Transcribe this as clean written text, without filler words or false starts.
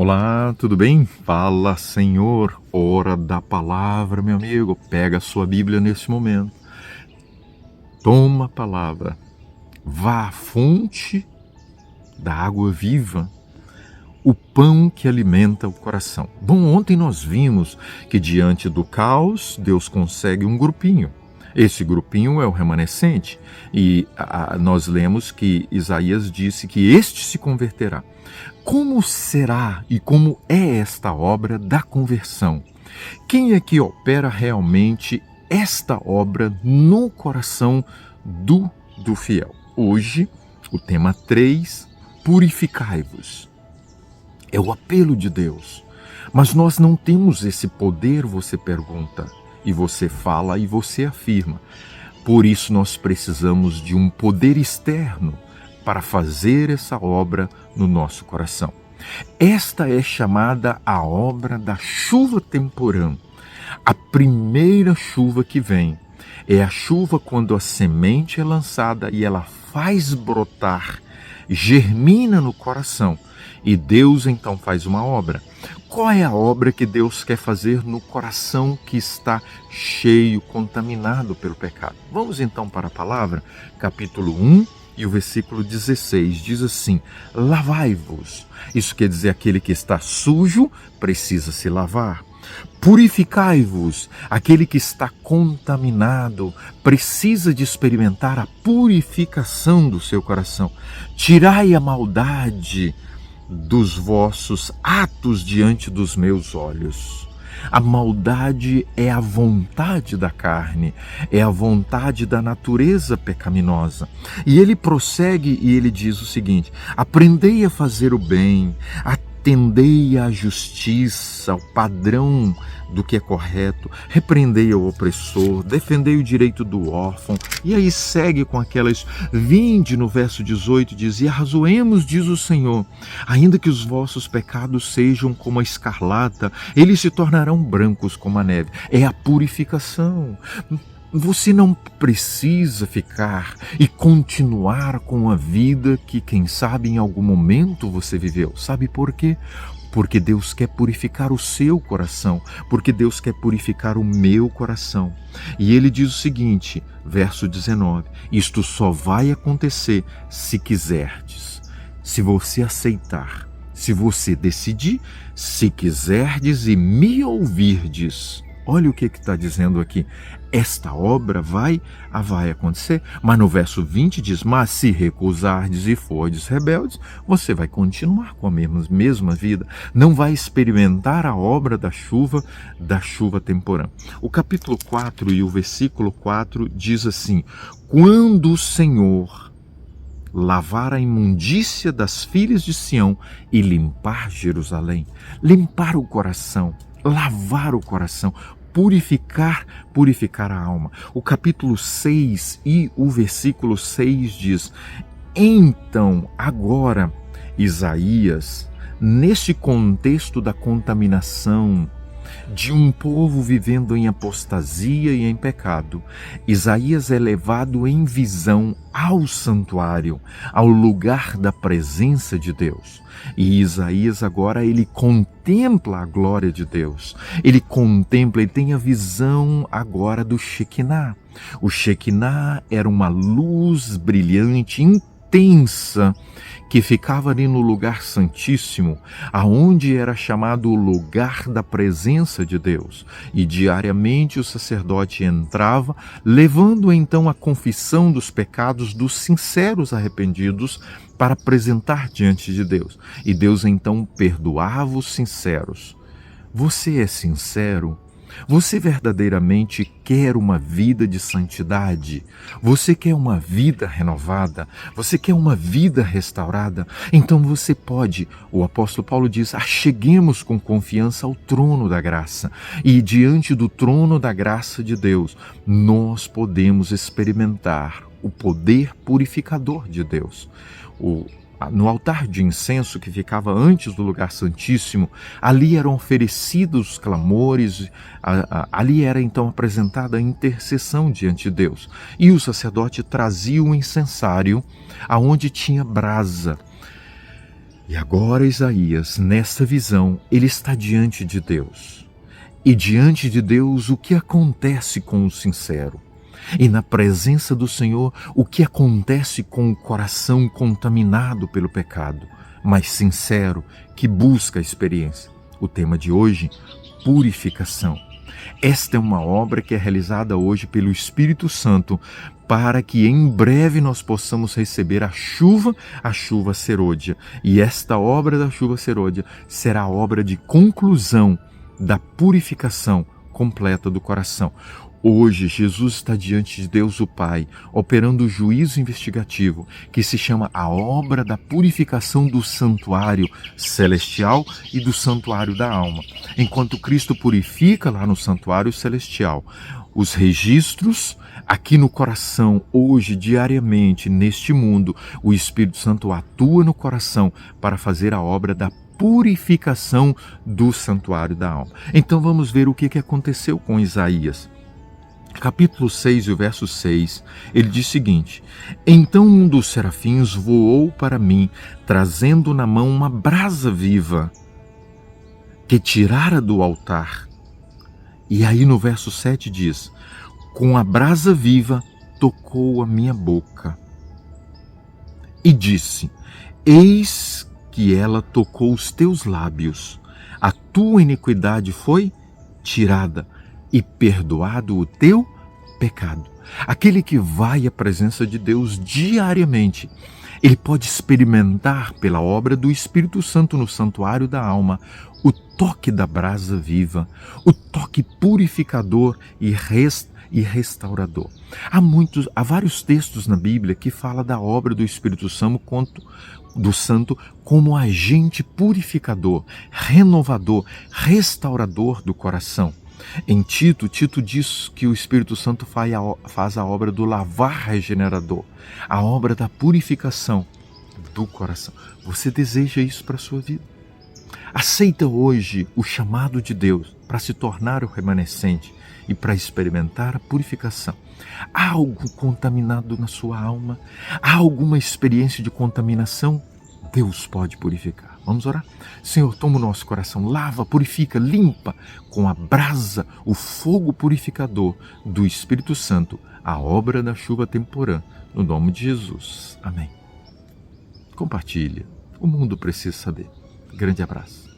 Olá, tudo bem? Fala, Senhor, hora da palavra, meu amigo. Pega a sua Bíblia neste momento. Toma a palavra. Vá à fonte da água viva, o pão que alimenta o coração. Bom, ontem nós vimos que diante do caos, Deus consegue um grupinho. Esse grupinho é o remanescente e nós lemos que Isaías disse que este se converterá. Como será e como é esta obra da conversão? Quem é que opera realmente esta obra no coração do fiel? Hoje, o tema 3, purificai-vos. É o apelo de Deus. Mas nós não temos esse poder, você pergunta. E você fala e você afirma. Por isso nós precisamos de um poder externo para fazer essa obra no nosso coração. Esta é chamada a obra da chuva temporã. A primeira chuva que vem é a chuva quando a semente é lançada e ela faz brotar, germina no coração. E Deus então faz uma obra. Qual é a obra que Deus quer fazer no coração que está cheio, contaminado pelo pecado? Vamos então para a palavra, capítulo 1 e o versículo 16, diz assim: lavai-vos. Isso quer dizer aquele que está sujo precisa se lavar. Purificai-vos, aquele que está contaminado precisa de experimentar a purificação do seu coração. Tirai a maldade dos vossos atos diante dos meus olhos. A maldade é a vontade da carne, é a vontade da natureza pecaminosa. E ele prossegue e ele diz o seguinte: aprendei a fazer o bem, atendei à justiça, ao padrão do que é correto, repreendei ao opressor, defendei o direito do órfão. E aí segue com aquelas: vinde, no verso 18, diz: e arrazoemos, diz o Senhor, ainda que os vossos pecados sejam como a escarlata, eles se tornarão brancos como a neve. É a purificação. Você não precisa ficar e continuar com a vida que, quem sabe, em algum momento você viveu. Sabe por quê? Porque Deus quer purificar o seu coração, porque Deus quer purificar o meu coração. E ele diz o seguinte, verso 19, isto só vai acontecer se quiserdes, se você aceitar, se você decidir, se quiserdes e me ouvirdes. Olha o que está dizendo aqui. Esta obra vai acontecer. Mas no verso 20 diz: mas se recusardes e fordes rebeldes, você vai continuar com a mesma vida. Não vai experimentar a obra da chuva temporã. O capítulo 4 e o versículo 4 diz assim: quando o Senhor lavar a imundícia das filhas de Sião e limpar Jerusalém, limpar o coração, lavar o coração, purificar a alma. O capítulo 6 e o versículo 6 diz: então, agora, Isaías, neste contexto da contaminação, de um povo vivendo em apostasia e em pecado, Isaías é levado em visão ao santuário, ao lugar da presença de Deus. E Isaías agora ele contempla a glória de Deus. Ele tem a visão agora do Shekinah. O Shekinah era uma luz brilhante, intensa, que ficava ali no lugar santíssimo, aonde era chamado o lugar da presença de Deus. E diariamente o sacerdote entrava, levando então a confissão dos pecados dos sinceros arrependidos para apresentar diante de Deus. E Deus então perdoava os sinceros. Você é sincero? Você verdadeiramente quer uma vida de santidade? Você quer uma vida renovada? Você quer uma vida restaurada? Então você pode, o apóstolo Paulo diz, acheguemos com confiança ao trono da graça. E diante do trono da graça de Deus, nós podemos experimentar o poder purificador de Deus. No altar de incenso que ficava antes do lugar santíssimo, ali eram oferecidos clamores, ali era então apresentada a intercessão diante de Deus. E o sacerdote trazia o incensário aonde tinha brasa. E agora Isaías, nessa visão, ele está diante de Deus. E diante de Deus, o que acontece com o sincero? E na presença do Senhor, o que acontece com o coração contaminado pelo pecado, mas sincero, que busca a experiência? O tema de hoje, purificação. Esta é uma obra que é realizada hoje pelo Espírito Santo para que em breve nós possamos receber a chuva serôdia. E esta obra da chuva serôdia será a obra de conclusão da purificação completa do coração. Hoje, Jesus está diante de Deus o Pai, operando o juízo investigativo, que se chama a obra da purificação do santuário celestial e do santuário da alma. Enquanto Cristo purifica lá no santuário celestial os registros, aqui no coração, hoje, diariamente, neste mundo, o Espírito Santo atua no coração para fazer a obra da purificação do santuário da alma. Então vamos ver o que aconteceu com Isaías. Capítulo 6, o verso 6, ele diz o seguinte: Então um dos serafins voou para mim, trazendo na mão uma brasa viva, que tirara do altar. E aí no verso 7 diz: Com a brasa viva tocou a minha boca. E disse: Eis que ela tocou os teus lábios, a tua iniquidade foi tirada, e perdoado o teu pecado. Aquele que vai à presença de Deus diariamente, ele pode experimentar pela obra do Espírito Santo no santuário da alma o toque da brasa viva, o toque purificador e restaurador. Há vários textos na Bíblia que falam da obra do Espírito Santo como agente purificador, renovador, restaurador do coração. Em Tito diz que o Espírito Santo faz a obra do lavar regenerador, a obra da purificação do coração. Você deseja isso para a sua vida? Aceita hoje o chamado de Deus para se tornar o remanescente e para experimentar a purificação. Há algo contaminado na sua alma? Há alguma experiência de contaminação? Deus pode purificar. Vamos orar? Senhor, toma o nosso coração, lava, purifica, limpa com a brasa, o fogo purificador do Espírito Santo, a obra da chuva temporã, no nome de Jesus. Amém. Compartilha. O mundo precisa saber. Grande abraço.